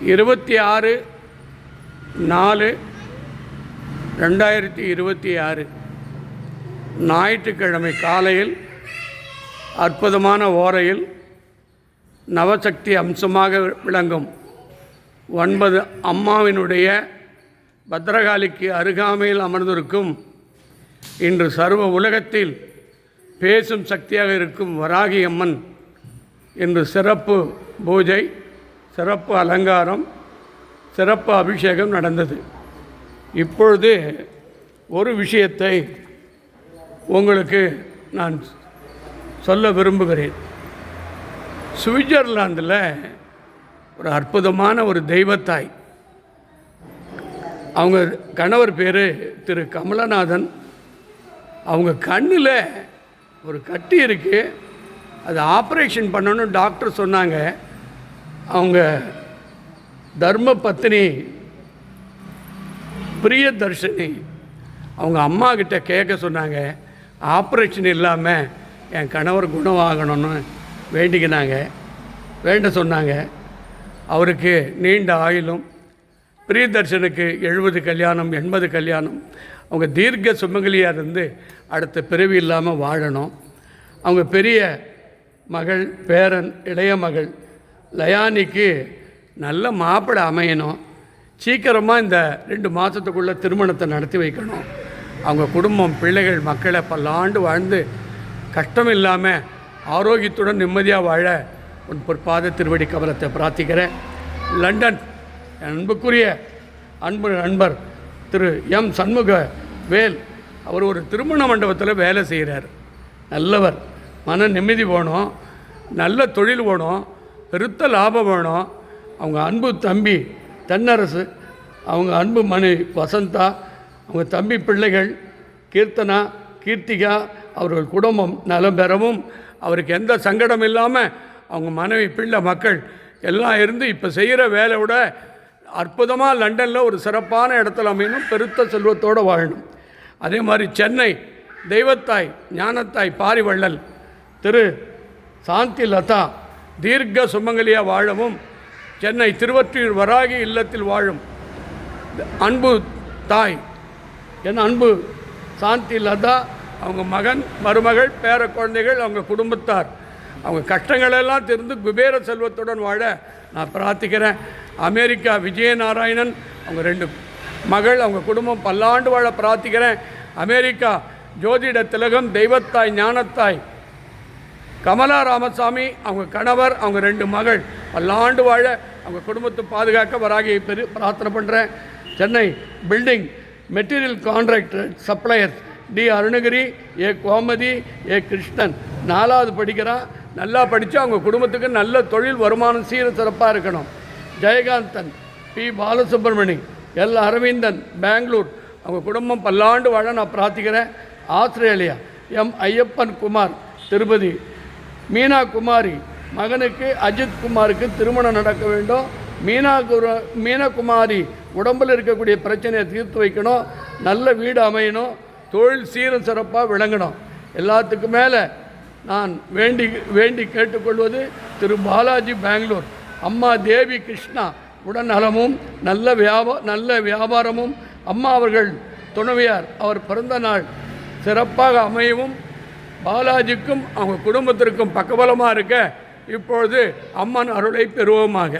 26/4/2026 ஞாயிற்றுக்கிழமை காலையில் அற்புதமான ஓரையில் நவசக்தி அம்சமாக விளங்கும் 9 அம்மாவினுடைய பத்ரகாளிக்கு அருகாமையில் அமர்ந்திருக்கும் இன்று சர்வ உலகத்தில் பேசும் சக்தியாக இருக்கும் வராகி அம்மன் இன்று சிறப்பு பூஜை, சிறப்பு அலங்காரம், சிறப்பு அபிஷேகம் நடந்தது. இப்பொழுது ஒரு விஷயத்தை உங்களுக்கு நான் சொல்ல விரும்புகிறேன். சுவிட்சர்லாந்தில் ஒரு அற்புதமான ஒரு தெய்வத்தாய், அவங்க கணவர் பேர் திரு கமலநாதன். அவங்க கண்ணில் ஒரு கட்டி இருக்குது, அது ஆப்ரேஷன் பண்ணணும்னு டாக்டர் சொன்னாங்க. அவங்க தர்ம பத்னி பிரியதர்ஷினி அவங்க அம்மா கிட்ட கேட்க சொன்னாங்க. ஆப்ரேஷன் இல்லாமல் என் கணவர் குணமாகணும்னு வேண்ட சொன்னாங்க. அவருக்கு நீண்ட ஆயுளும், பிரியதர்ஷனுக்கு 70 கல்யாணம் 80 கல்யாணம், அவங்க தீர்க்க சுமங்கலியாக இருந்து அடுத்த பிறவி இல்லாமல் வாழணும். அவங்க பெரிய மகள், பேரன், இளைய மகள் லயானிக்கு நல்ல மாப்பிள்ளை அமையணும். சீக்கிரமாக இந்த 2 மாதத்துக்குள்ளே திருமணத்தை நடத்தி வைக்கணும். அவங்க குடும்பம், பிள்ளைகள், மக்களை பல்லாண்டு வாழ்ந்து கஷ்டம் இல்லாமல் ஆரோக்கியத்துடன் நிம்மதியாக வாழ உன் பொற்பாத திருவடி கமலத்தை பிரார்த்திக்கிறேன். லண்டன் அன்புக்குரிய நண்பர் திரு எம் சண்முக வேல், அவர் ஒரு திருமண மண்டபத்தில் வேலை செய்கிறார். நல்லவர், மன நிம்மதி வேணும், நல்ல தொழில் வேணும், பெருத்த லாபம் வேணும். அவங்க அன்பு தம்பி தென்னரசு, அவங்க அன்பு மனைவி வசந்தா, அவங்க தம்பி பிள்ளைகள் கீர்த்தனா, கீர்த்திகா, அவர்கள் குடும்பம் நலம் பெறவும், அவருக்கு எந்த சங்கடம் இல்லாமல் அவங்க மனைவி, பிள்ளை, மக்கள் எல்லாம் இருந்து இப்போ செய்கிற வேலையோட அற்புதமாக லண்டனில் ஒரு சிறப்பான இடத்துல அமையணும், பெருத்த செல்வத்தோடு வாழணும். அதே மாதிரி சென்னை தெய்வத்தாய் ஞானத்தாய் பாரிவள்ளல் திரு சாந்தி லதா தீர்க்க சுமங்கலியாக வாழவும், சென்னை திருவொற்றியூர் வராகி இல்லத்தில் வாழும் அன்பு தாய் என் அன்பு சாந்தி லதா, அவங்க மகன், மருமகள், பேர குழந்தைகள், அவங்க குடும்பத்தார், அவங்க கஷ்டங்களெல்லாம் தெரிந்து குபேர செல்வத்துடன் வாழ நான் பிரார்த்திக்கிறேன். அமெரிக்கா விஜயநாராயணன், அவங்க 2 மகள், அவங்க குடும்பம் பல்லாண்டு வாழ பிரார்த்திக்கிறேன். அமெரிக்கா ஜோதிட திலகம் தெய்வத்தாய் ஞானத்தாய் கமலா ராமசாமி, அவங்க கணவர், அவங்க 2 மகள் பல்லாண்டு வாழ அவங்க குடும்பத்தை பாதுகாக்க வராகியை பிரார்த்தனை பண்ணுறேன். Chennai building material contractor suppliers T Arunagiri, A Gomathi, A Krishnan 4வது படிக்கிறான். நல்லா படித்து அவங்க குடும்பத்துக்கு நல்ல தொழில் வருமானம் சீர சிறப்பாக இருக்கணும். ஜெயகாந்தன், பி பாலசுப்ரமணி, எல் அரவிந்தன் பெங்களூர், அவங்க குடும்பம் பல்லாண்டு வாழ நான் பிரார்த்திக்கிறேன். ஆஸ்திரேலியா எம் ஐயப்பன் குமார் திருப்பதி, மீனா குமாரி மகனுக்கு அஜித் குமாருக்கு திருமணம் நடக்க வேண்டும். மீனகுமாரி உடம்பில் இருக்கக்கூடிய பிரச்சனையை தீர்த்து வைக்கணும், நல்ல வீடு அமையணும், தொழில் சீரும் சிறப்பாக விளங்கணும். எல்லாத்துக்கும் மேலே நான் வேண்டி கேட்டுக்கொள்வது திரு பாலாஜி பெங்களூர், அம்மா தேவி கிருஷ்ணா உடன் நலமும் நல்ல வியாபாரமும், அம்மா அவர்கள் துணைவியார் அவர் பிறந்த நாள் சிறப்பாக அமையவும், பாலாஜிக்கும் அவங்க குடும்பத்திற்கும் பக்கபலமாக இருக்க இப்பொழுது அம்மன் அருளை பெறுவோமாக.